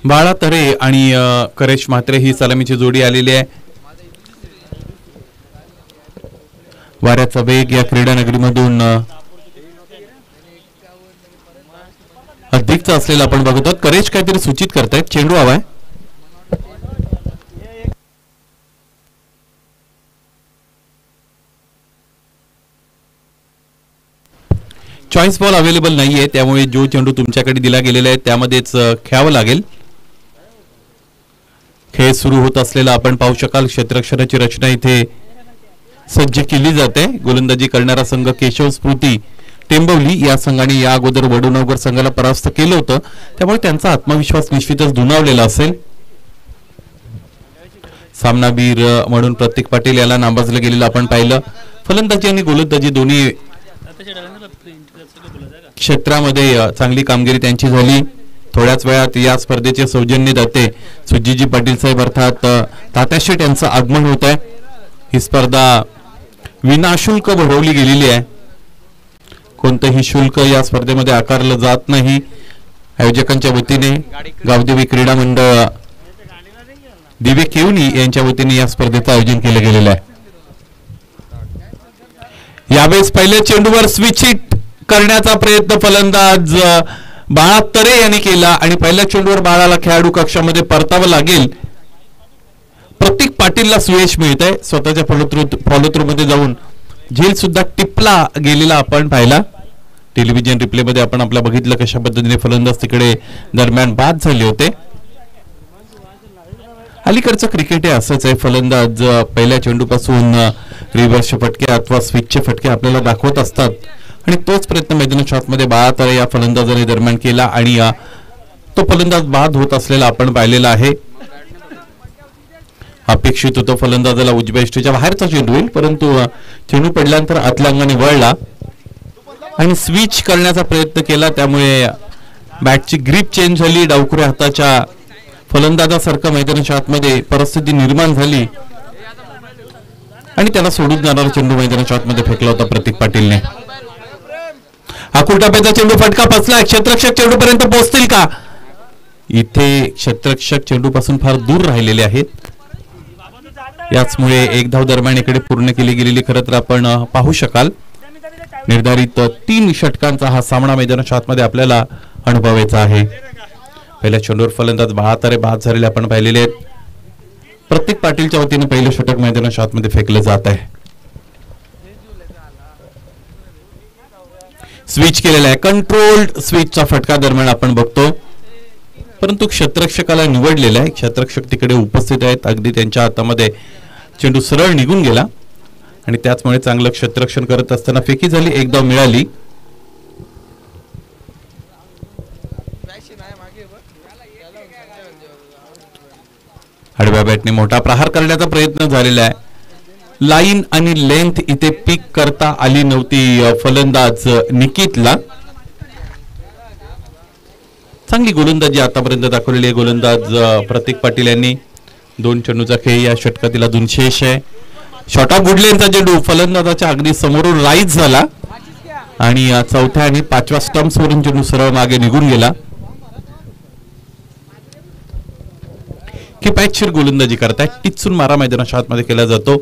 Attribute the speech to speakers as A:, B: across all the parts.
A: बाळा तरे आणि करेश म्हात्रे ही सलामीची जोडी आलेली आहे. वाऱ्याचा वेग या क्रीडा नगरीमधून अधिकचा असलेला आपण बघतो. करेश काहीतरी सूचित करतायत. चेंडू हवाय. चॉईस बॉल अवेलेबल नाहीये, त्यामुळे जो चेंडू तुमच्याकडे दिला गेलेला आहे त्यामध्येच खेळावं लागेल. खेळ सुरू होत असलेला आपण पाहू शकाल. क्षेत्ररक्षणाची रचना इथे सज्ज केली जाते. गोलंदाजी करणारा संघ केशव स्मृती टेंबवली या संघाने या अगोदर वडोनगर संघाला परास्त केलं होतं, त्यामुळे त्यांचा आत्मविश्वास निश्चितच दुणावलेला असेल. सामनावीर म्हणून प्रतीक पाटील याला नामंजूर गेलेलं आपण पाहिलं. फलंदाजी आणि गोलंदाजी दोन्ही क्षेत्रामध्ये चांगली कामगिरी त्यांची झाली. थोड्याच वेळात या स्पर्धेचे सौजन्यदाते सुजितजी पाटील साहेब अर्थात तात्या शेठ यांचं आगमन होत आहे. ही स्पर्धा विनाशुल्क भरवली गेलेली आहे. कोणतंही शुल्क या स्पर्धेमध्ये आकारलं जात नाही. आयोजकांच्या वतीने गावदेवी क्रीडा मंडळ दिवे केवनी यांच्या वतीने या स्पर्धेचं आयोजन केलं गेलेलं आहे. यावेळेस पहिल्या चेंडूवर स्विच हिट करण्याचा प्रयत्न फलंदाज बाळा तरे यांनी केला आणि पहिल्या चेंडूवर बाळाला खेळाडू कक्षामध्ये परतावं लागेल. प्रतीक पाटीलला सुयश मिळत आहे. स्वतःच्या फॉलोथ्रू मध्ये जाऊन झेल सुद्धा टिपला गेलेला आपण पाहिला. टेलिव्हिजन रिप्ले मध्ये आपण आपल्या बघितलं कशा पद्धतीने फलंदाज तिकडे दरम्यान बाद झाले होते. अलीकडचं क्रिकेट हे असंच आहे. फलंदाज पहिल्या चेंडूपासून रिव्हर्स फटके अथवा स्विचचे फटके आपल्याला दाखवत असतात आणि तोच प्रयत्न मैदानाच्या आतमध्ये बाळा तरे या फलंदाजाने दरम्यान केला आणि तो फलंदाज बाद होत असलेला आपण पाहिलेला आहे. अपेक्षित होतं फलंदाजाला उजव्या इष्टीच्या बाहेरचा चेंडू होईल, परंतु चेंडू पडल्यानंतर आतल्या अंगाने वळला आणि स्विच करण्याचा प्रयत्न केला. त्यामुळे बॅटची ग्रीप चेंज झाली. डावखुऱ्या हाताच्या फलंदाजासारखं मैदानाच्या आतमध्ये परिस्थिती निर्माण झाली आणि त्याला सोडून जाणारा चेंडू मैदानाच्या आतमध्ये फेकला होता प्रतीक पाटीलने. आकुटापेचा चेंडू फटका फसला. क्षेत्ररक्षक चेंडू पर्यंत पोहोचतील का? इथे क्षेत्ररक्षक चेंडू पासून फार दूर राहिलेले आहेत. याचमुळे एक धाव दरम्यान इकडे पूर्ण केली गेलेली खरं तर आपण पाहू शकाल. निर्धारित 3 षटकांचा हा सामना मैदानाच्या आतमध्ये आपल्याला अनुभवायचा आहे. पहिल्या चेंडूवर फलंदाज बाळा तरे बाद झालेले आपण पाहिलेले आहेत. प्रतीक पाटीलच्या वतीने पहिलं षटक मैदानाच्या आतमध्ये फेकलं जात आहे. स्विच केलेला आहे. कंट्रोल्ड स्विचचा फटका दरम्यान आपण बघतो, परंतु क्षेत्ररक्षकाला निवडलेला आहे. क्षेत्ररक्षक तिकडे उपस्थित आहेत. अगदी त्यांच्या हातामध्ये चेंडू सरळ निघून गेला आणि त्याचमुळे चांगलं क्षेत्ररक्षण करत असताना फेकी झाली. एक धाव मिळाली. आडव्या बॅटने मोठा प्रहार करण्याचा प्रयत्न झालेला आहे. लाईन आणि लेंथ इथे पिक करता आली नव्हती फलंदाज निकितला. चांगली गोलंदाजी आतापर्यंत दाखवलेली आहे गोलंदाज प्रतीक पाटील यांनी. 2 चेंडूचा खेळ या षटकातील अजून शेष आहे. शॉर्ट ऑफ गुड लेंथचा चेंडू फलंदाजाच्या अगदी समोरून राईज झाला आणि चौथ्या आणि 5व्या स्टंप्स वरून चेंडू सरळ मागे निघून गेला. किफायतशीर गोलंदाजी करताय. टिचून मारा मैदानाच्या आतमध्ये केला जातो.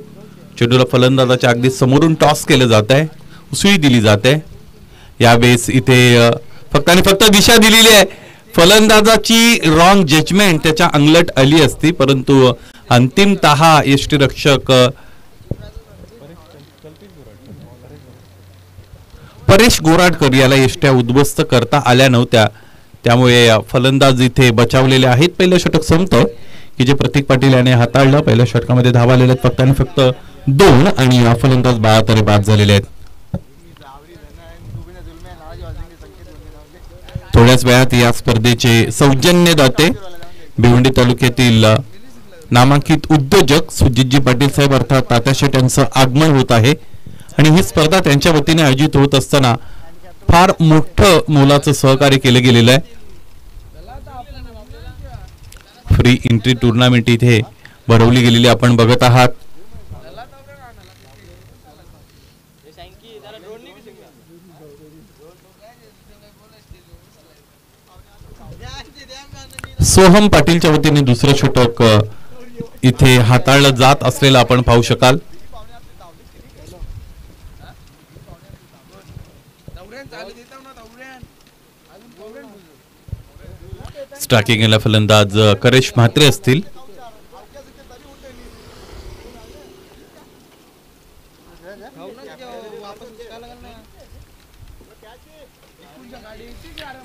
A: चेंडूला फलंदाजाच्या अगदी समोरून टॉस केलं जात आहे. उसळी दिली जाते. यावेळेस इथे फक्त आणि फक्त दिशा दिलेली आहे. फलंदाजाची रॉंग जजमेंट त्याच्या अंगलट आली असती, परंतु अंतिमतः यष्टीरक्षक परेश गोराडकर याला यष्ट्या उद्ध्वस्त करता आल्या नव्हत्या. त्यामुळे फलंदाज इथे बचावलेले आहेत. पहिलं षटक संपतं की जे प्रतीक पाटील याने हाताळलं. पहिल्या षटकामध्ये धावा आलेल्या आहेत फक्त आणि फक्त 2 आणि फलंदाज बाळा तरे बाद झालेले आहेत. थोड्याच वेळात या स्पर्धेचे सौजन्यदाते भिवंडी तालुक्यातील नामांकित उद्योजक सुजितजी पाटील साहेब अर्थात तात्या शेठ यांचं आगमन होत आहे आणि ही स्पर्धा त्यांच्या वतीने आयोजित होत असताना फार मोठं मोलाचं सहकार्य केलं गेलेलं आहे. फ्री एंट्री टुर्नामेंट इथे भरवली गेलेली आपण बघत आहात. सोहम पाटीलच्या वतीने दुसरं षटक इथे हाताळलं जात असलेलं आपण पाहू शकाल. स्ट्रायकिंगला फलंदाज करेश म्हात्रे असतील.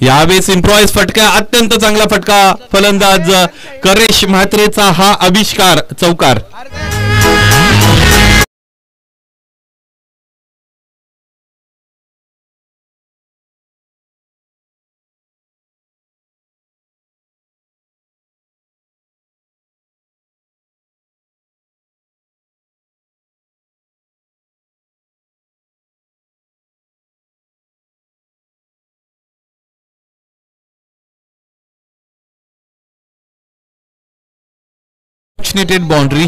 A: यावेळेस इम्प्रोवाइज फटका, अत्यंत चांगला फटका, फलंदाज करेश म्हात्रेचा हा आविष्कार, चौकार. बाउंड्री,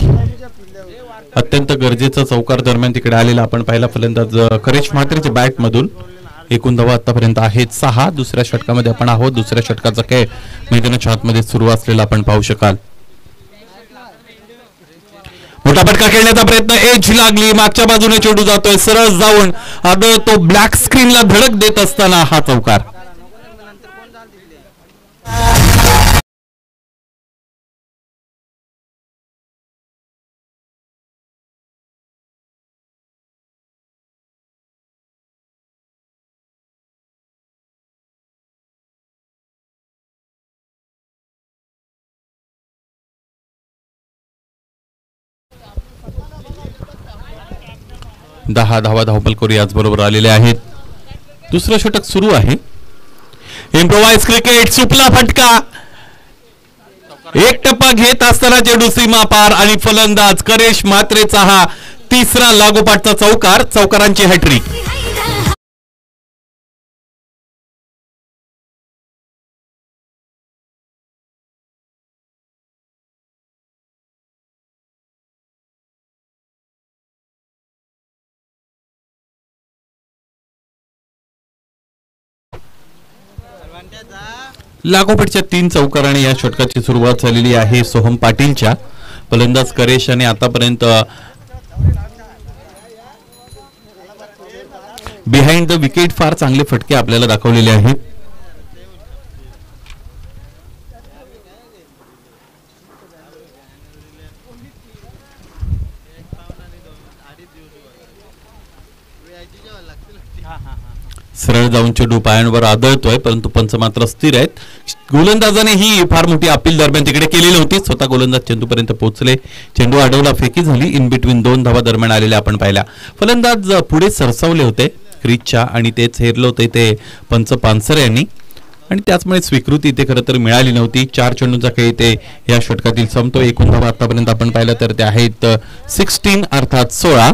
A: अत्यंत गरजेचा चौकार दरम्यान तिकडे आलेला आपण पाहिला. फलंदाज करेश म्हात्रेच्या बॅट मधून. एकूण धावा आतापर्यंत आहेत 6. दुसऱ्या षटकामध्ये आपण आहोत. दुसऱ्या षटकाचा खेळ मैदानाच्या आतमध्ये सुरू असलेला आपण पाहू शकाल. मोठा फटका खेळण्याचा प्रयत्न, एज लागली, मागच्या बाजूने चेंडू जातोय, सरळ जाऊन आदळतो ब्लॅक स्क्रीनला धडक देत असताना हा चौकार. दहा धावा धावपलकोर याचबरोबर आलेले आहेत. दुसरं षटक सुरू आहे. इम्प्रोवाइज क्रिकेट, सुपला फटका, एक टप्पा घेत असताना चेंडू सीमा पार आणि फलंदाज करेश म्हात्रेचा हा तिसरा लागोपाठचा चौकार, चौकारांची हॅट्रिक. लागोपाठच्या 3 चौकाराने या षटकाची सुरुवात झालेली आहे सोहम पाटीलच्या. फलंदाज करेश आणि आतापर्यंत बिहाइंड द विकेट फार चांगले फटके आपल्याला दाखवलेले आहेत. सरळ जाऊन चेंडू पायांवर आदळतोय, परंतु पंच मात्र स्थिर आहेत. गोलंदाजाने ही फार मोठी अपील दरम्यान तिकडे केलेली होती. स्वतः गोलंदाज चेंडूपर्यंत पोहोचले, चेंडू अडवला, फेकी झाली. इन बिटवीन 2 धावा दरम्यान आलेल्या आपण पाहिल्या. फलंदाज पुढे सरसावले होते क्रीजच्या आणि तेच हेरलं होते ते पंच पानसरे यांनी आणि त्याचमुळे स्वीकृती इथे खरं तर मिळाली नव्हती. 4 चेंडूंचा खेळ इथे या षटकातील संपतो. एकूण धावा आतापर्यंत आपण पाहिलं तर ते आहेत 16 अर्थात 16.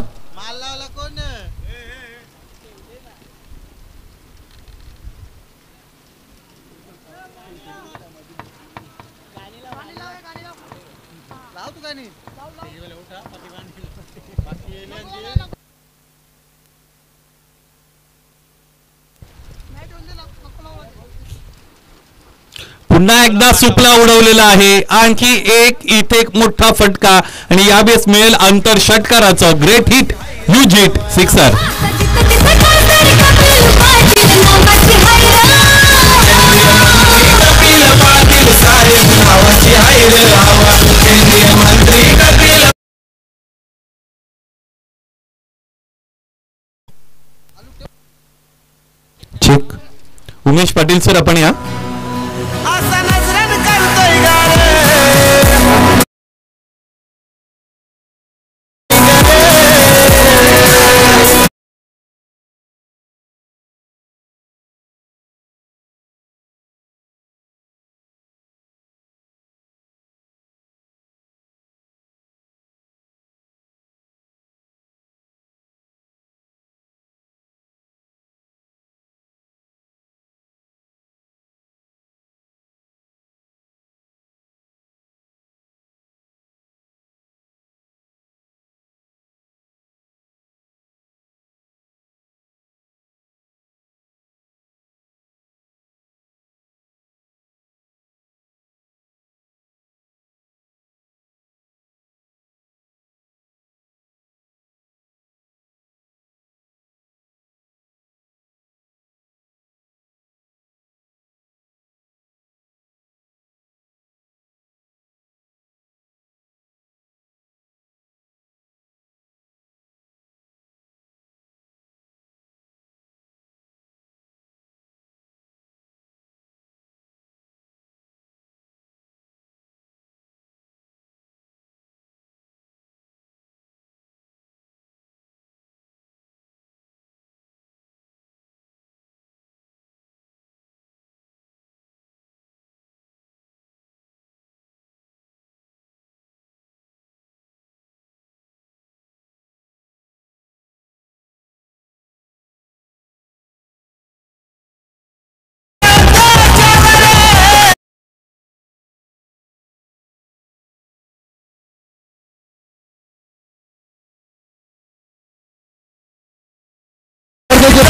A: पुन्हा एकदा सुपला उडवलेला आहे. आणखी एक इथे मोठा फटका आणि यावेळेस मिळेल अंतर षटकाराचं. Great hit, huge hit, sixer. Check. Umesh Patil sir, आपण या.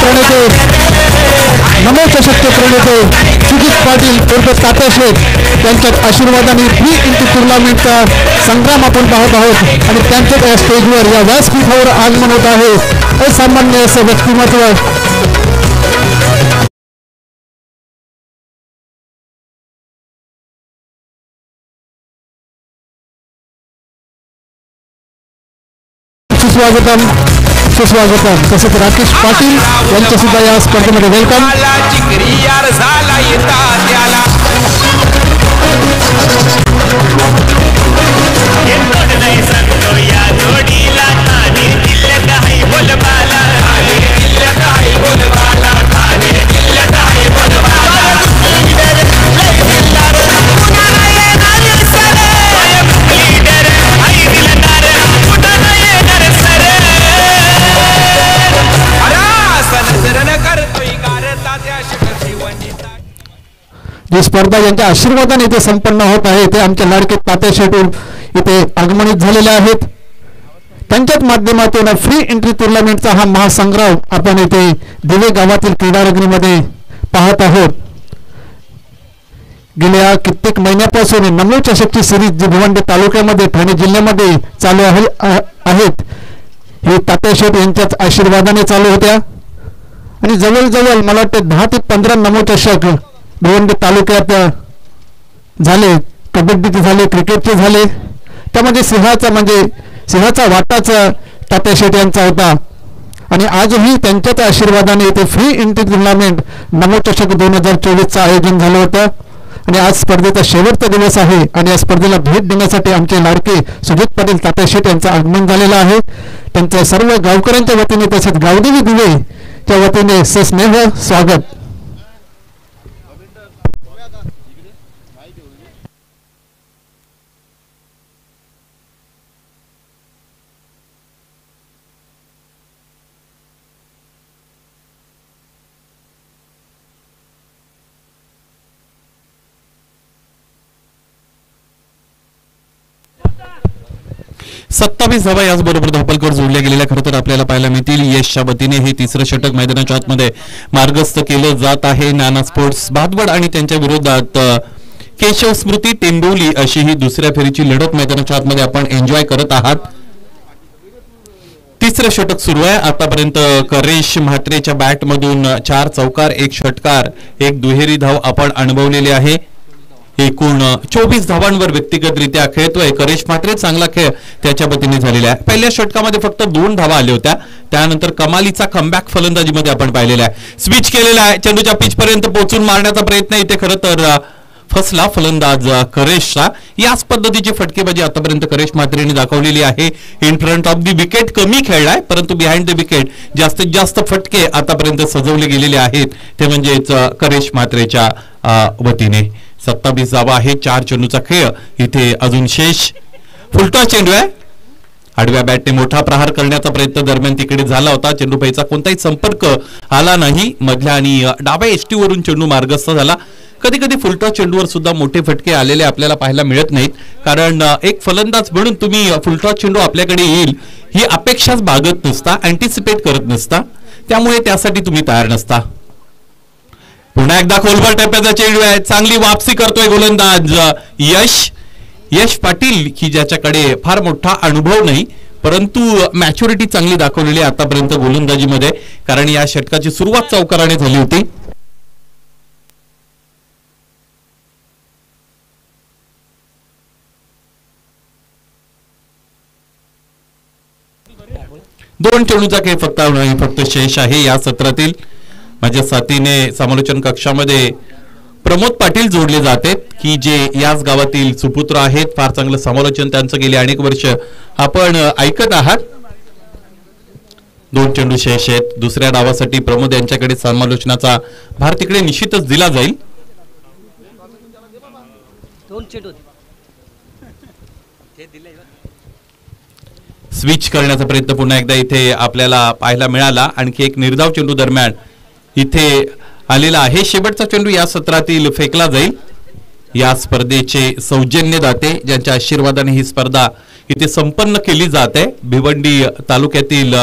B: प्रणेते नमो चषकचे प्रणेते सुजित पाटील उर्फ तात्या शेठ यांच्या आशीर्वादाने फ्री इंटू टुर्नामेंटचा संग्राम आपण पाहत आहोत आणि त्यांच्याच या स्टेजवर या व्यासपीठावर आगमन होत आहे. असामान्य असं व्यक्तिमत्व सुस्वागतम सुस्वागतम. तसेच राकेश पाटील यांच्या सुद्धा या स्पर्धेमध्ये वेलकम. जी स्पर्धा यांच्या आशीर्वादाने इथे संपन्न होत आहे ते आमच्या लाडके तात्या शेठ इथे आगमनित झालेले आहेत. त्यांच्याच माध्यमातून फ्री एंट्री टुर्नामेंटचा हा महासंग्राम आपण इथे दिवे गावातील क्रीडारंगणीमध्ये पाहत आहोत. गेल्या कित्येक महिन्यापासून नमो चषकची सिरीज जी भिवंडी तालुक्यामध्ये ठाणे जिल्ह्यामध्ये चालू आहेत हे तात्या शेठ यांच्याच आशीर्वादाने चालू होत्या आणि जवळजवळ मला वाटते 10 ते 15 नमो चषक भिवंडी तालुक्यात झाले. कबड्डीचे झाले, क्रिकेटचे झाले. त्यामध्ये सिंहाचा वाटाच तात्या शेठ यांचा होता आणि आजही त्यांच्याच आशीर्वादाने इथे फ्री एंट्री टुर्नामेंट नमो चषक 2024चं आयोजन झालं होतं आणि आज स्पर्धेचा शेवटचा दिवस आहे आणि या स्पर्धेला भेट देण्यासाठी आमचे लाडके सुजित पाटील तात्या शेठ यांचं आगमन झालेलं आहे. त्यांच्या सर्व गावकऱ्यांच्या वतीने तसेच गावदेवी दिवेच्या वतीने सस्नेह स्वागत.
A: सत्तावीस धावा याचबरोबर धापलकर जोडल्या गेलेल्या खरं तर आपल्याला पाहायला मिळतील. यशच्या वतीने हे तिसरं षटक मैदानाच्या आतमध्ये मार्गस्थ केलं जात आहे. नाना स्पोर्ट्स भादवड आणि त्यांच्या विरोधात केशव स्मृती टेंबोली अशी ही दुसऱ्या फेरीची लढत मैदानाच्या आतमध्ये आपण एन्जॉय करत आहात. तिसरं षटक सुरू आहे. आतापर्यंत करेश म्हात्रेच्या बॅटमधून 4 चौकार 1 षटकार 1 दुहेरी धाव आपण अनुभवलेली आहे. एकूण 24 धावांवर व्यक्तिगतरित्या खेळतोय करेश म्हात्रे. चांगला खेळ त्याच्या वतीने झालेला आहे. पहिल्या षटकामध्ये फक्त 2 धावा आल्या होत्या. त्यानंतर कमालीचा कमबॅक फलंदाजीमध्ये आपण पाहिलेला आहे. स्विच केलेला आहे. चेंडूच्या पिच पर्यंत पोहोचून मारण्याचा प्रयत्न इथे खरं तर फसला फलंदाज करेशचा. याच पद्धतीची फटकेबाजी आतापर्यंत करेश म्हात्रेने दाखवलेली आहे. In front of the wicket कमी खेळलाय परंतु बिहाइंड द विकेट जास्तीत जास्त फटके आतापर्यंत सजवले गेलेले आहेत ते म्हणजेच करेश म्हात्रेच्या वतीने. 27 धावा आहे. 4 चेंडूचा खेळ इथे अजून शेष. फुलटॉस चेंडू आहे. आडव्या बॅटने मोठा प्रहार करण्याचा प्रयत्न दरम्यान तिकडे झाला होता. चेंडूपैचा कोणताही संपर्क आला नाही. मधल्या आणि डाव्या एसटी वरून चेंडू मार्गस्थ झाला. कधी कधी फुलटॉस चेंडूवर सुद्धा मोठे फटके आलेले आपल्याला पाहायला मिळत नाहीत कारण एक फलंदाज म्हणून तुम्ही फुलटॉस चेंडू आपल्याकडे येईल ही अपेक्षाच बाळगत नसता, अँटिसिपेट करत नसता. त्यामुळे त्यासाठी तुम्ही तयार नसता. पुन्हा एकदा खोलवर टप्प्याचा चेंडू आहे. चांगली वापसी करतोय गोलंदाज यश पाटील की ज्याच्याकडे फार मोठा अनुभव नाही परंतु मॅच्युरिटी चांगली दाखवलेली आतापर्यंत गोलंदाजीमध्ये कारण या षटकाची सुरुवात चौकाराने झाली होती. दोन चेंडूचा खेळ फक्त शेष आहे या सत्रातील. माझ्या साथीने समालोचन कक्षामध्ये प्रमोद पाटील जोडले जाते की जे याच गावातील सुपुत्र आहेत. फार चांगलं समालोचन त्यांचं गेले अनेक वर्ष आपण ऐकत आहात. 2 चेंडू शेष आहेत. दुसऱ्या डावासाठी प्रमोद यांच्याकडे समालोचनाचा भार तिकडे निश्चितच दिला जाईल. स्विच करण्याचा प्रयत्न पुन्हा एकदा इथे आपल्याला पाहायला मिळाला. आणखी एक निर्धाव चेंडू दरम्यान इथे आलेला आहे. शेवटचा चेंडू या सत्रातील फेकला जाईल. या स्पर्धेचे सौजन्यदाते ज्यांच्या आशीर्वादाने ही स्पर्धा इथे संपन्न केली जाते भिवंडी तालुक्यातील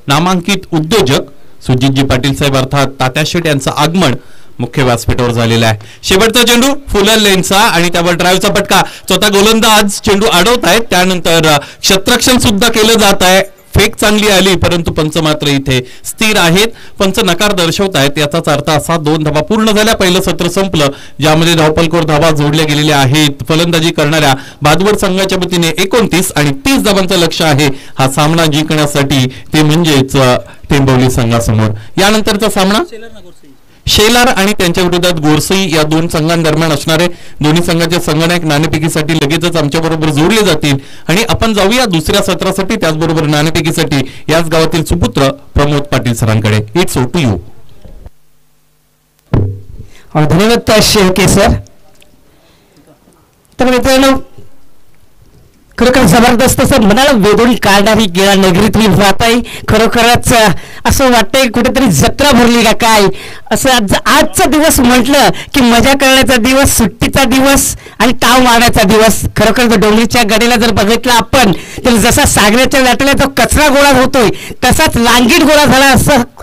A: नामांकित उद्योजक सुजितजी पाटील साहेब अर्थात तात्या शेट यांचं आगमन मुख्य व्यासपीठावर झालेलं आहे. शेवटचा चेंडू फुलर लेनचा आणि त्यावर ड्राईव्हचा फटका. स्वतः गोलंदाज चेंडू अडवत आहेत, त्यानंतर क्षेत्ररक्षण सुद्धा केलं जात आहे. फेक चांगली आली परंतु पंच मात्र इथे स्थिर आहेत. पंच नकार दर्शवत आहेत. याचाच अर्थ असा 2 धावा पूर्ण झाल्या. पहिलं सत्र संपलं, ज्यामध्ये धावपलकोर धावा जोडल्या गेलेल्या आहेत. फलंदाजी करणाऱ्या भादवड संघाच्या वतीने 29 आणि 30 धावांचं लक्ष आहे हा सामना जिंकण्यासाठी, ते म्हणजेच टेंबवली संघासमोर. यानंतरचा सामना शेलार आणि त्यांच्या विरोधात गोरसई या 2 संघांदरम्यान असणारे. दोन्ही संघाचे संघनायक नाणेफेकीसाठी लगेचच आमच्या बरोबर जोडले जातील आणि आपण जाऊया दुसऱ्या सत्रासाठी. त्याचबरोबर नाणेफेकीसाठी याच गावातील सुपुत्र प्रमोद पाटील सरांकडे. It's over to you.
C: धन्यवाद शेळके सर. तर मित्रांनो, खरोखर जबरदस्त असं मनाला वेदोडी काढणारी गेला नगरीतली वाट आहे. खरोखरच असं वाटतंय कुठेतरी जत्रा भरली का काय. असं आजचा दिवस म्हटलं की मजा करण्याचा दिवस, सुट्टीचा दिवस आणि ताव मारण्याचा दिवस. खरोखर डोंगरीच्या गडेला जर बघितलं आपण तर जसा सागराच्या लाटेला तो कचरा गोळा होतोय तसाच लांगीड गोळा झाला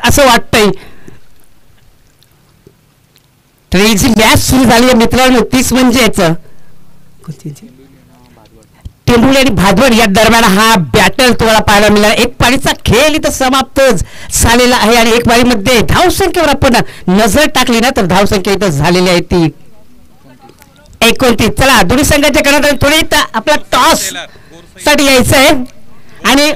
C: असं वाटतंय. तर ही जी मॅच सुरू झाली आहे मित्रांनो, तीच म्हणजेच टेंभुर्णी आणि भादवड या दरम्यान हा बॅटल तुम्हाला पाहायला मिळाला. एक पाळीचा खेळ इथं समाप्त झालेला आहे आणि एक पाळीमध्ये धावसंख्येवर आपण नजर टाकली ना तर धावसंख्या इथं झालेली आहे ती 29. चला दोन्ही संघाच्या करण्यात थोडे आपला टॉस साठी यायचं आहे आणि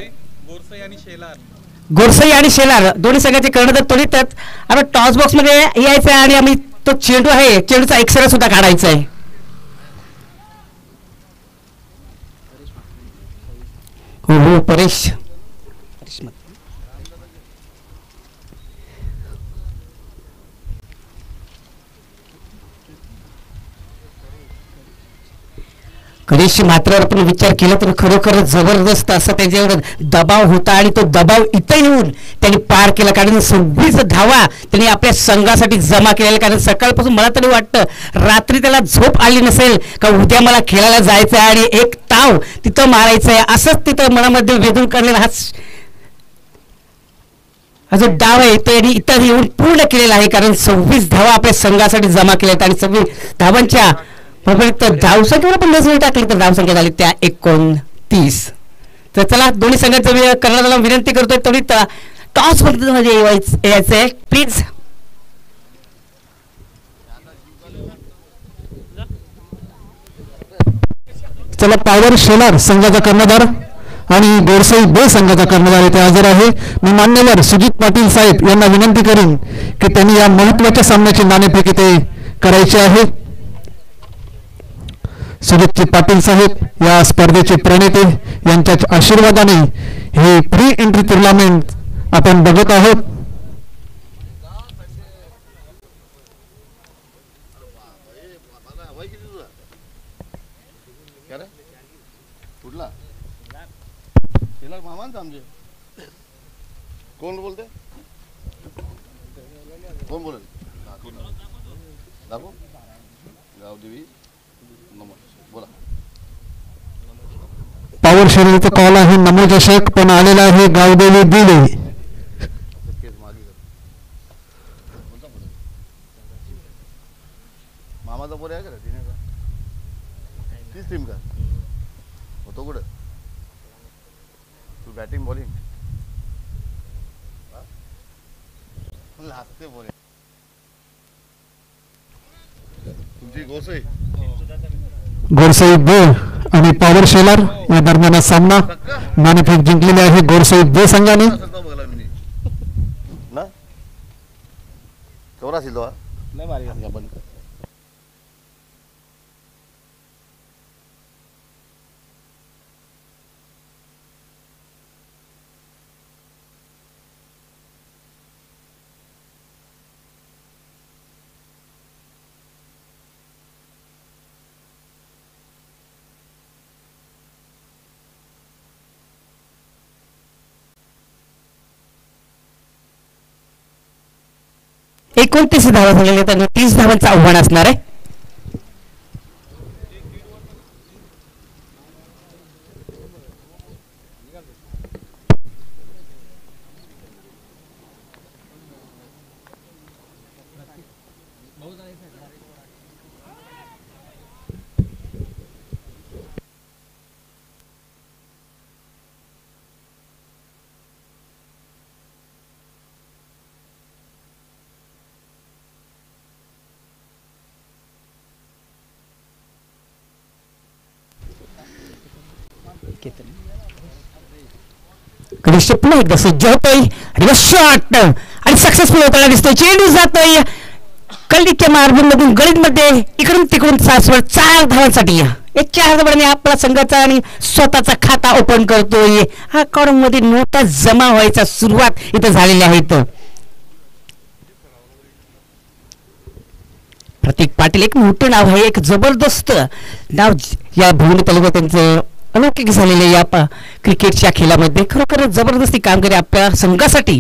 C: गोरसई आणि शेलार दोन्ही संघाचे कर्णधार त्वरित आपण टॉस बॉक्स मध्ये यायचं आहे आणि आम्ही तो चेंडू आहे चेंडूचा एक्सरे सुद्धा काढायचा आहे. हो परेश गणेश मात्र आपण विचार केला तर खरोखर जबरदस्त असा त्याच्यावर दबाव होता आणि तो दबाव इथं येऊन त्यांनी पार केला. कारण 26 धावा त्यांनी आपल्या संघासाठी जमा केलेल्या. कारण सकाळपासून मला तरी वाटतं रात्री त्याला झोप आली नसेल का उद्या मला खेळायला जायचं आहे आणि एक ताव तिथं मारायचं आहे असंच तिथं मनामध्ये वेधून काढलेला हा जो डाव आहे तो यांनी इथं येऊन पूर्ण केलेला आहे. कारण 26 धावा आपल्या संघासाठी जमा केल्या आहेत आणि 26 धावांच्या धावसंख्येवर आपण नजर टाकली तर धावसंख्या झाली त्या 29. तर चला दोन्ही संघाचं कर्णधाराला विनंती करतोय तेवढी टॉस मध्ये यायचंय प्लीज.
B: चला पॉवर शेलार संघाचा कर्णधार आणि गोरसई बे संघाचा कर्णधार इथे हजर आहे. मी मान्यवर सुजित पाटील साहेब यांना विनंती करीन की त्यांनी या महत्वाच्या सामन्याची नाणेफेक इथे करायची आहे. सुजितजी पाटील साहेब या स्पर्धेचे प्रणेते, यांच्या आशीर्वादाने हे प्री एंट्री टुर्नामेंट आपण बघत आहोत.
D: कोण बोलते कोण बोलेल दाखव गावदेवी बोला.
B: पॉवर शेलारचा कॉल आहे नमो चषक पण आलेला आहे गावदेवी दिले.
D: मामाचा पोरे आहे का तिने का तीच टीम का होतो कुठं तू बॅटिंग बॉलिंग लागते बोले तुमची
B: गोरसई बे आणि पॉवर शेलार या दरम्यान सामना नाणेफेक जिंकलेली आहे गोरसई बे संघाने.
D: ना चौरा असेल तो नाही मारी बंद कर.
C: एकोणतीस धावा झालेल्या त्यांना 30 धावांचं आव्हान असणार आहे. गणेश पुन्हा एकदा सज्ज होतोय आणि शॉट आणि सक्सेसफुल होताना दिसतोय. चेंडू जातोय कल्लीच्या मार्बलमधून गणितमध्ये इकडून तिकडून 4 धावांसाठी. या 4 धावांनी आपला संघाचा आणि स्वतःचा खाता ओपन करतोय. अकाउंट मध्ये नोटा जमा व्हायचा सुरुवात इथं झालेल्या आहेत. प्रतीक पाटील एक मोठं नाव आहे, एक जबरदस्त नाव या भिवंडी तालुक्यात त्यांचं अलौकिक झालेले या क्रिकेटच्या खेळामध्ये. खरोखर जबरदस्ती कामगिरी आपल्या संघासाठी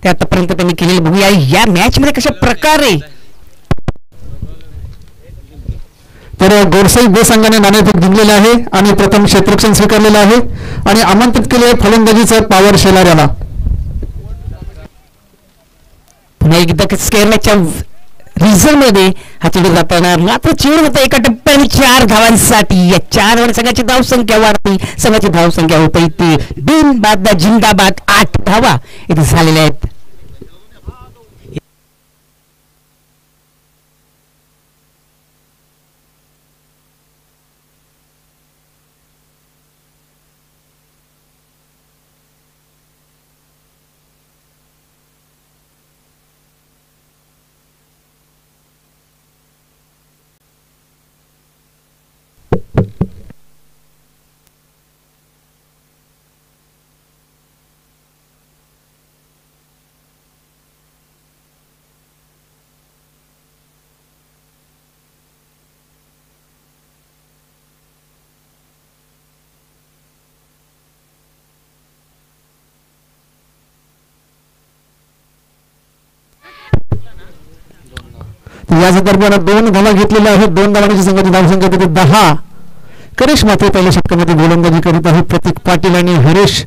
C: ते आतापर्यंत त्यांनी केलेली. बघूया या मॅच मध्ये कशा प्रकारे.
B: तर गोरसाई बे संघाने नाणेफेक जिंकलेले आहे आणि प्रथम क्षेत्ररक्षण स्वीकारलेलं आहे आणि आमंत्रित केले फलंदाजीचं पॉवर शेलार याला.
C: पुन्हा एकदा स्केअर मॅचच्या रिझल्ट मध्ये हा चेंडू जाताना मात्र चेंडू होता एका टप्प्याने 4 धावांसाठी. या 4 धावांनी संघाची धावसंख्या वाढते. संघाची धावसंख्या होते ती बिनबाद जिंदाबाद 8 धावा इथे झालेल्या आहेत.
B: याच दरम्यान 2 धावा घेतलेल्या आहेत. 2 धावांची संघाची धावसंख्या तिथे 10. करेश मात्र पहिल्या षटकामध्ये गोलंदाजी करीत आहे. प्रतीक पाटील आणि हरेश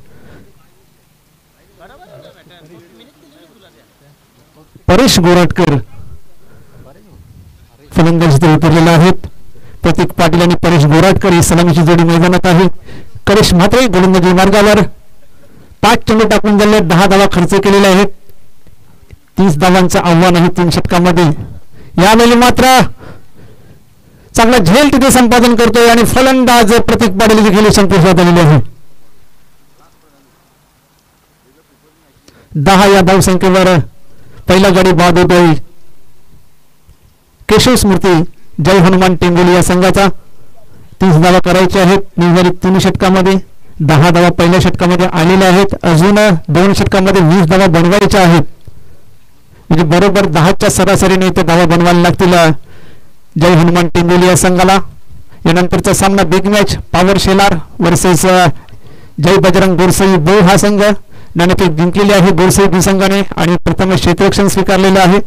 B: परेश गोराटकर फलंदाजीत उतरलेले आहेत. प्रतीक पाटील आणि परेश गोराटकर ही सलामीची जोडी मैदानात आहे. करेश मात्र गोलंदाजी मार्गावर 5 चेंडू टाकून झाले. 10 धावा खर्च केलेल्या आहेत. 30 धावांचं आव्हान आहे 3 षटकामध्ये. यावेळी मात्र चांगला झेल तिथे संपादन करतोय आणि फलंदाज प्रतीक पाटील खेळी संपुष्टात आलेली आहे. 10 या धावसंख्येवर पहिला गडी बाद होतोय केशव स्मृती जय हनुमान टेंगोली या संघाचा. 30 धावा करायच्या आहेत निर्धारित 3 षटकामध्ये. 10 धावा पहिल्या षटकामध्ये आलेल्या आहेत. अजून 2 षटकामध्ये 20 धावा बनवायच्या आहेत. म्हणजे बरोबर 10च्या सरासरीने इथे धावा बनवायला लागतील जय हनुमान टेंगोली या संघाला. यानंतरचा सामना big match power Shelar versus Jai Bajrang Gorsai बो हा संघ. नाणेफेक जिंकलेली आहे गोरसई बी संघाने आणि प्रथम क्षेत्ररक्षण स्वीकारलेलं आहे.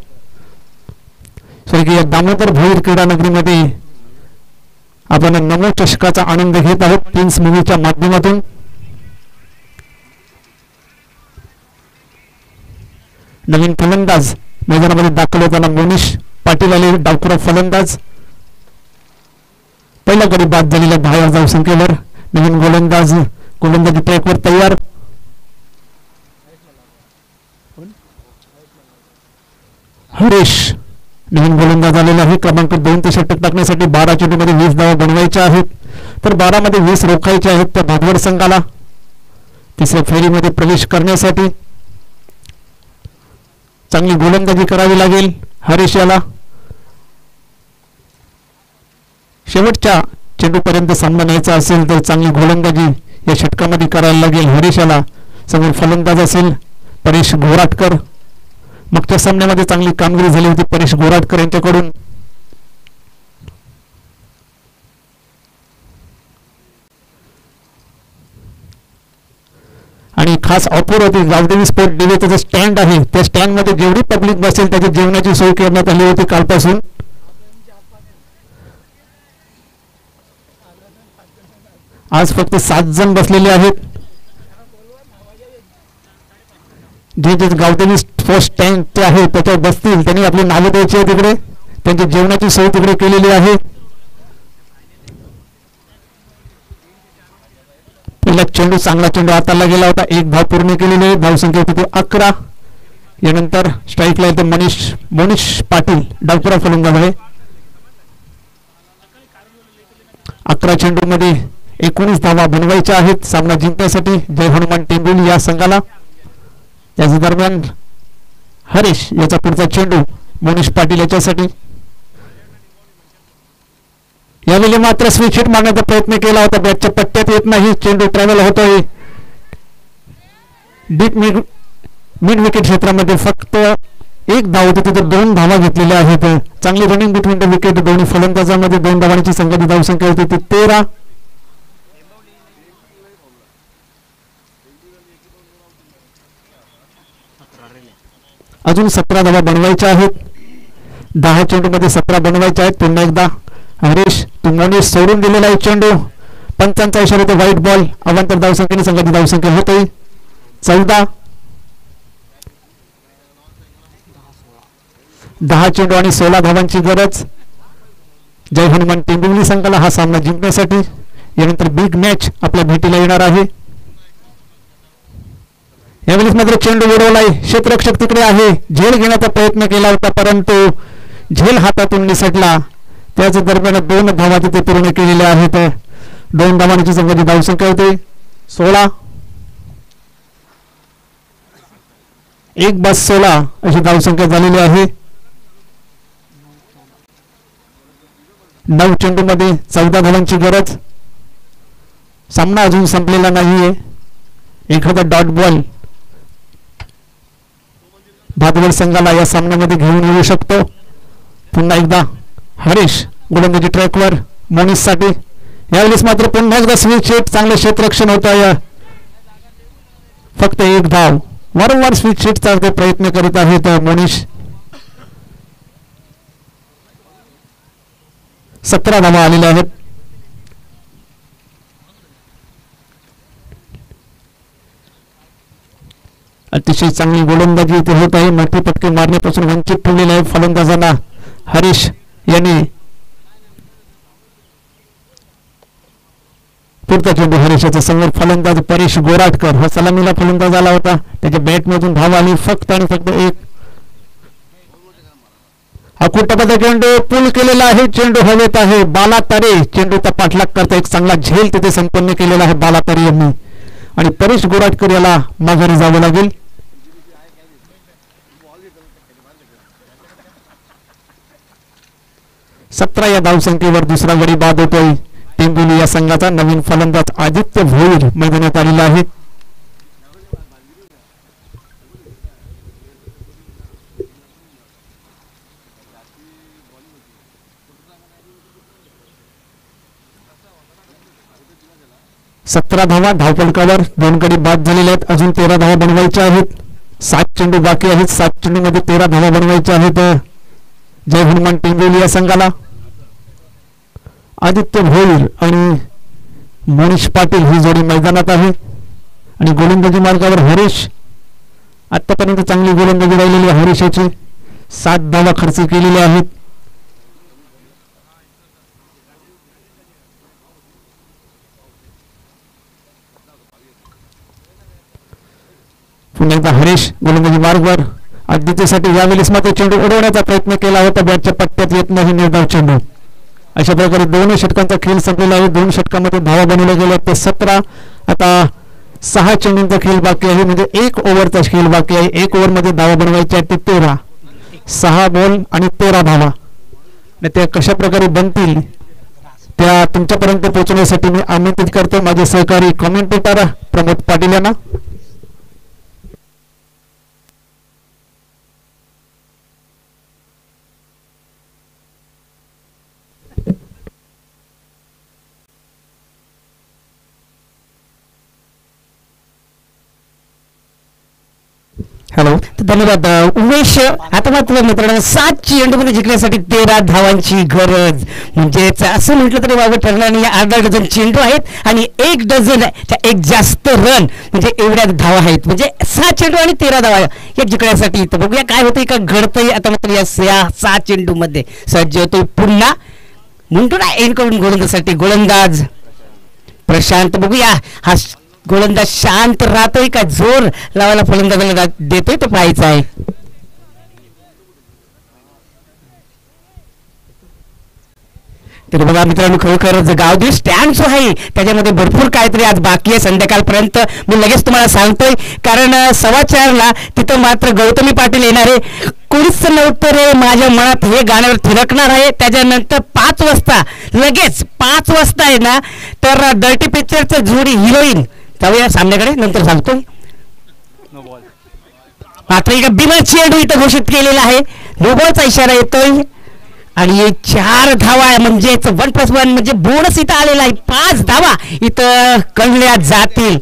B: स्वर्गीय दामोदर भोईर क्रीडा नगरीमध्ये आपण 9 चषकाचा आनंद घेत आहोत प्रिन्स मूव्हीच्या माध्यमातून. नवीन फलंदाज मैदानामध्ये दाखल होताना मोनिश पाटील आले डावखुरा फलंदाज. पहिला गडी बाद झालेल्या 10 धावसंख्येवर. नवीन गोलंदाज गोलंदाजी ट्रॅकवर तयार. हरेश नवीन गोलंदाज आलेला आहे. क्रमांक 2 ते षटक टाकण्यासाठी 12 चेंडूमध्ये 20 धावा बनवायच्या आहेत. तर 12 मध्ये 20 रोखायच्या आहेत त्या भागवड संघाला तिसऱ्या फेरीमध्ये प्रवेश करण्यासाठी. चांगली गोलंदाजी करावी लागेल हरेश याला. शेवटच्या चेंडूपर्यंत सामना न्यायचा असेल तर चांगली गोलंदाजी या षटकामध्ये करायला लागेल हरेश याला. समोर फलंदाज असेल परेश गोराटकर. मागच्या सामन्यामध्ये चांगली कामगिरी झाली होती परेश गोराटकर यांच्याकडून. आणि खास ऑफर होती गावदेवी स्पोर्ट डिवे त्याचं स्टँड आहे. त्या स्टँड मध्ये जेवढी पब्लिक बसेल त्याची जेवणाची सोय करण्यात आली होती कालपासून. आज फक्त 7 जण बसलेले आहेत. जे जे गावदेवी स्पोर्ट स्टँड ते आहे त्याच्यावर बसतील त्यांनी आपली नावे द्यायची आहे तिकडे. त्यांची जेवणाची सोय तिकडे केलेली आहे. पहिला चेंडू चांगला चेंडू हाताला गेला होता. 1 धाव पूर्ण केलेली आहे. धावसंख्या तिथे 11. यानंतर स्ट्राईकला येते मोनिश पाटील डावखुरा फलंदाज आहे. 11 चेंडू मध्ये 19 धावा बनवायच्या आहेत सामना जिंकण्यासाठी जय हनुमान टेंबुली या संघाला. त्याच दरम्यान हरीश याचा पुढचा चेंडू मोनिश पाटील याच्यासाठी. यावेळी मात्र स्विच हिट मारण्याचा प्रयत्न केला होता, बॅटच्या पट्ट्यात येत नाही, चेंडू ट्रॅव्हल होतोय डीप मिड विकेट क्षेत्रामध्ये. फक्त एक धाव होती, तिथे 2 धावा घेतलेल्या आहेत. चांगली रनिंग बिटवीन द विकेट दोन्ही फलंदाजांमध्ये. 2 धावांची संघाची धावसंख्या होती ती 13. अजून 17 धावा बनवायच्या आहेत. 10 चेंडूमध्ये 17 बनवायच्या आहेत. पुन्हा एकदा हरीश तुंगोनी सोडून दिलेला आहे चेंडू. पंचांचा इशारा होतो व्हाईट बॉल. अवांतर धावसंख्येने संघाची धावसंख्या होते 14. 10 चेंडू आणि 16 धावांची गरज जय हनुमान टेंबुर्ली संघाला हा सामना जिंकण्यासाठी. यानंतर बिग मॅच आपल्या भेटीला येणार आहे. यावेळेस मात्र चेंडू उडवलाय, क्षेत्ररक्षक तिकडे आहे, झेल घेण्याचा प्रयत्न केला होता परंतु झेल हातातून निसटला. त्याच दरम्यान 2 धावा तिथे पूर्ण केलेल्या आहेत. 2 धावांची संघाची धावसंख्या होते 16. 1/16 अशी धावसंख्या झालेली आहे. 9 चेंडूमध्ये 14 धावांची गरज. सामना अजून संपलेला नाहीये. एखादा डॉट बॉल भादवड संघाला या सामन्यामध्ये घेऊन येऊ शकतो. पुन्हा एकदा हरीश गोलंदाजी ट्रॅकवर मोनिससाठी. यावेळेस मात्र पुन्हा एकदा स्विच हिट, चांगलं क्षेत्ररक्षण होत आहे. फक्त 1 धाव. वारंवार स्विच हिटचा ते प्रयत्न करीत आहेत मोनिश. 17 धावा आलेल्या आहेत. अतिशय चांगली गोलंदाजी इथे होत आहे. मोठे पटके मारण्यापासून वंचित ठेवलेले आहे फलंदाजांना हरीश यांनी. पुढचा चेंडू हरीशाचा समोर फलंदाज परेश गोराटकर हा सलामीला फलंदाज आला होता. त्याच्या बॅटमधून धाव आली फक्त आणि फक्त 1. हा कुटपाचा चेंडू पूल केलेला आहे, चेंडू हवेत आहे. बाला तारे चेंडूचा पाठलाग करता एक चांगला झेल तिथे संपन्न केलेला आहे बाला तारे यांनी. आणि परेश गोराटकर याला माघारी जावं लागेल. सतरा या धावसंख्येवर दुसरा गडी बाद होतोय टेंबुली या संघाचा. नवीन फलंदाज आदित्य भोईर मैदानात आलेला आहे. सतरा धावा धावफलकावर 2 गडी बाद झालेले आहेत. अजून 13 धावा बनवायच्या आहेत. 7 चेंडू बाकी आहेत. 7 चेंडू मध्ये 13 धावा बनवायच्या आहेत जय हनुमान टेंबुली या संघाला. आदित्य भोईर आणि मोनिश पाटील ही जोडी मैदानात आहे. आणि गोलंदाजी मार्गावर हरीश. आतापर्यंत चांगली गोलंदाजी राहिलेली हरीशाची. 7 धावा खर्च केलेल्या आहेत. पुन्हा एकदा हरीश गोलंदाजी मार्गावर आदित्यसाठी. यावेळेस मात्र चेंडू उडवण्याचा प्रयत्न केला होता, बॅटच्या पट्ट्यात येत नाही निर्धाव चेंडू. अशा प्रकारे 2 षटकांचा खेळ संपलेला आहे. 2 षटकांमध्ये धावा बनवल्या गेल्या ते 17. आता 6 चेंडूंचा खेळ बाकी आहे, म्हणजे 1 ओव्हरचा खेळ बाकी आहे. 1 ओव्हरमध्ये धावा बनवायच्या आहेत ते 13. 6 बॉल आणि 13 धावा. त्या कशा प्रकारे बनतील त्या तुमच्यापर्यंत पोहोचण्यासाठी मी आमंत्रित करतो माझे सहकारी कॉमेंटेटर प्रमोद पाटील यांना.
C: हॅलो, धन्यवाद उमेश. आता मात्र मित्रांनो 7 चेंडूमध्ये जिंकण्यासाठी 13 धावांची गरज, म्हणजेच असं म्हटलं तरी वावं ठरलं आणि अर्धा डझन चेंडू आहेत आणि 1 डझन एक जास्त रन, म्हणजे एवढ्या धावा आहेत. म्हणजे 6 चेंडू आणि 13 धावा या जिंकण्यासाठी. तर बघूया काय होतंय का घडतंय. आता मात्र या 6 चेंडूमध्ये सज्ज होतोय पुन्हा म्हणतो ना एंड करून गोलंदाजासाठी गोलंदाज प्रशांत. बघूया हा गोलंदाज शांत राहतोय का जोर लावायला फलंदाजाला देतोय ते पाहायचं आहे. तर बघा मित्रांनो, खरोखरच गावदेवी स्टँड जो आहे त्याच्यामध्ये भरपूर काहीतरी आज बाकी आहे. संध्याकाळपर्यंत मी लगेच तुम्हाला सांगतोय, कारण 4:15ला तिथं मात्र गौतमी पाटील येणार आहे. कोणीच नव्हतं रे माझ्या मनात हे गाण्यावर थिरकणार आहे. त्याच्यानंतर 5 वाजता लगेच 5 वाजता आहे ना, तर डर्टी पिक्चरचं जोडी हिरोईन जाऊया सामन्याकडे, नंतर सांगतोय. मात्र एका बिमर चेंडू इथं घोषित केलेला आहे. नो बॉलचा इशारा येतोय आणि 4 धावा म्हणजेच 1+1 म्हणजे बोनस इथं आलेला आहे. 5 धावा इथं गणल्या जातील.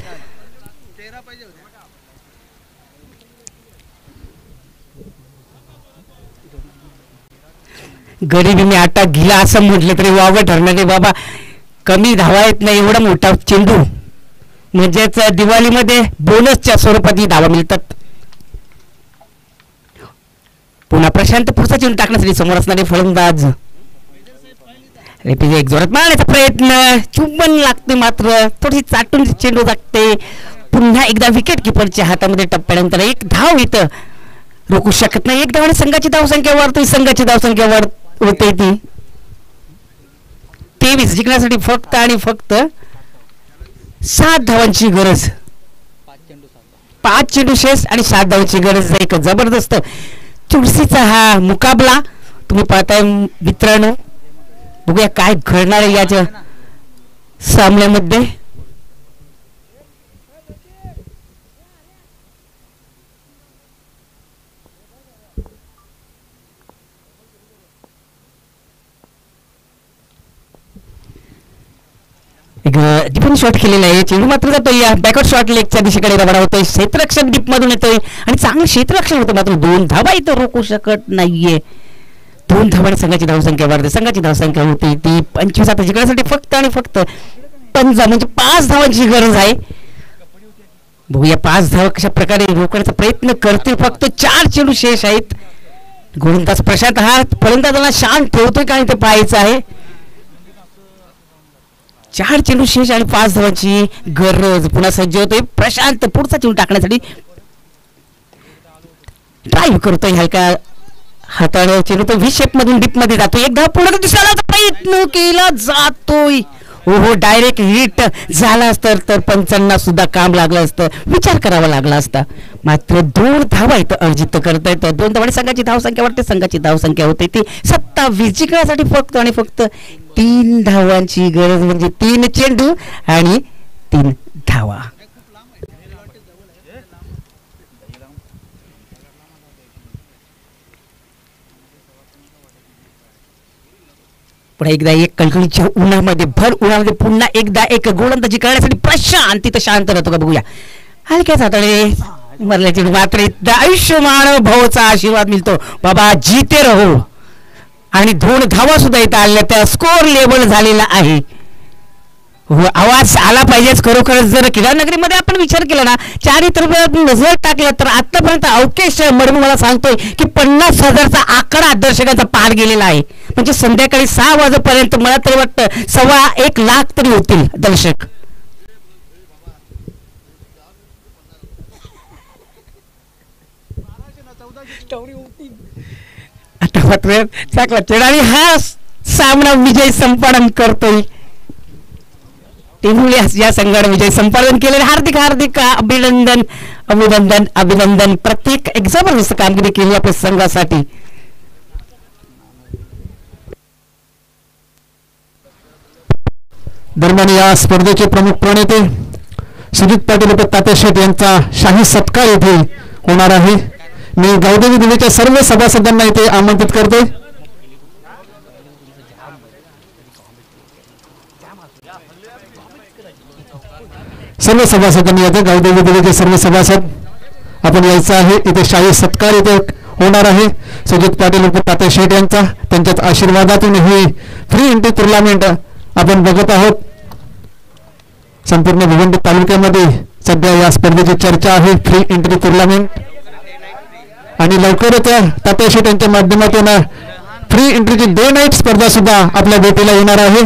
C: गरिबी मी आटा गिला असं म्हटलं तरी वावं ठरणार नाही बाबा. कमी धावा येत नाही, एवढा मोठा चेंडू म्हणजेच दिवाळीमध्ये बोनसच्या स्वरूपात धावा मिळतात. पुन्हा प्रशांत पुढचा चेंडू टाकण्यासाठी समोर असणारे फलंदाज एक जोरात मारण्याचा प्रयत्न, चुंबन लागते मात्र थोडी चाटून चेंडू लागते. पुन्हा एकदा विकेट किपरच्या हातामध्ये टप्प्यानंतर 1 धाव इथं रोखू शकत नाही. 1 धावाने संघाची धावसंख्या वाढते. संघाची धावसंख्या होते ती 23. जिंकण्यासाठी फक्त आणि फक्त 7 धावांची गरज. 5 चेंडू शेष आणि 7 धावांची गरज. एक जबरदस्त चुरशीचा हा मुकाबला तुम्ही पाहताय मित्रांनो. बघूया काय घडणार आहे याच्या सामन्यामध्ये. एक डिफेंड शॉट केलेला आहे. चेंडू मात्र जातोय या बॅकवर्ड शॉट लेगच्या दिशेकडे रवाना होतोय. क्षेत्ररक्षक डीप मधून येतोय आणि चांगलं क्षेत्ररक्षण होतं, मात्र 2 धावा इथं रोखू शकत नाहीये. 2 धावांनी संघाची धावसंख्या वाढते. संघाची धावसंख्या होती ती 25. आता जिंकण्यासाठी फक्त आणि फक्त 5 म्हणजे 5 धावांची गरज आहे. बघूया 5 धावा कशा प्रकारे रोखण्याचा प्रयत्न करतील. फक्त 4 चेंडू शेष आहेत. गोलंदाज प्रशांत हा फलंदाजाला शांत ठेवतोय का ते पाहायचं आहे. 4 चेंडू शेष आणि 5 धावांची गरज. पुन्हा सज्ज होतोय प्रशांत. पुढचा चेंडू टाकण्यासाठी ड्राईव्ह करतोय हलका हाताने. चेंडू तो व्ही शेप मधून डीप मध्ये जातोय. 1 धाव पुन्हा दुसऱ्याला प्रयत्न केला जातोय. हो डायरेक्ट हिट झाला असतं तर पंचांना सुद्धा काम लागलं असतं, विचार करावा लागला असता. मात्र 2 धावा इथं अर्जित करता येतं. 2 धावांनी संघाची धावसंख्या वाढते. संघाची धावसंख्या होते ती 27. जिंकण्यासाठी फक्त आणि फक्त 3 धावांची गरज म्हणजे 3 चेंडू आणि 3 धावा. पुन्हा एकदा एक कणकणीच्या उन्हामध्ये भर उन्हामध्ये पुन्हा एकदा एक गोलंदाजी करण्यासाठी प्रशांत तिथं शांत राहतो का बघूया. हलक्याच हाताने मरल्याची मात्र आयुष्यमान भाऊचा आशीर्वाद मिळतो. बाबा जीते रहो. आणि 2 धावा सुद्धा इथं आल्या. त्या स्कोर लेवल झालेला आहे. आवाज आला पाहिजेच. खरोखरच जर क्रीडा नगरीमध्ये आपण विचार केला ना, चारित्र्यावर नजर टाकला तर आतापर्यंत अवकेश मडमी मला सांगतोय की 50,000चा आकडा दर्शकांचा पार गेलेला आहे. म्हणजे संध्याकाळी 6 वाजेपर्यंत मला तरी वाटतं 1.25 लाख तरी होतील दर्शक. आता मात्र चांगला चेंडू आणि हा सामना विजय संपादन करतोय. या संघाने विजय संपादन केलेले हार्दिक हार्दिक अभिनंदन अभिनंदन अभिनंदन. प्रत्येक एक जबरदस्त कामगिरी केली आपल्या संघासाठी.
B: दरम्यान या स्पर्धेचे प्रमुख प्रणेते सुजित पाटील व तात्या शेठ यांचा शाही सत्कार येथे होणार आहे. मी गावदेवी दिल्लीच्या सर्व सभासदांना इथे आमंत्रित करतोय. सर्व सभासदांनी येथे गावदेवी दिल्लीचे सर्व सभासद आपण यायचं आहे. इथे शाही सत्कार इथे होणार आहे. सुजित पाटील व तात्या शेठ यांचा त्यांच्याच आशीर्वादातून ही फ्री एंट्री टुर्नामेंट आपण बघत आहोत. संपूर्ण भिवंडी तालुक्यामध्ये सध्या या स्पर्धेची चर्चा आहे, फ्री एंट्री टुर्नामेंट. आणि लवकरच तात्या शेठ यांच्या माध्यमातून फ्री एंट्रीची डे नाईट स्पर्धा सुद्धा आपल्या भेटीला येणार आहे.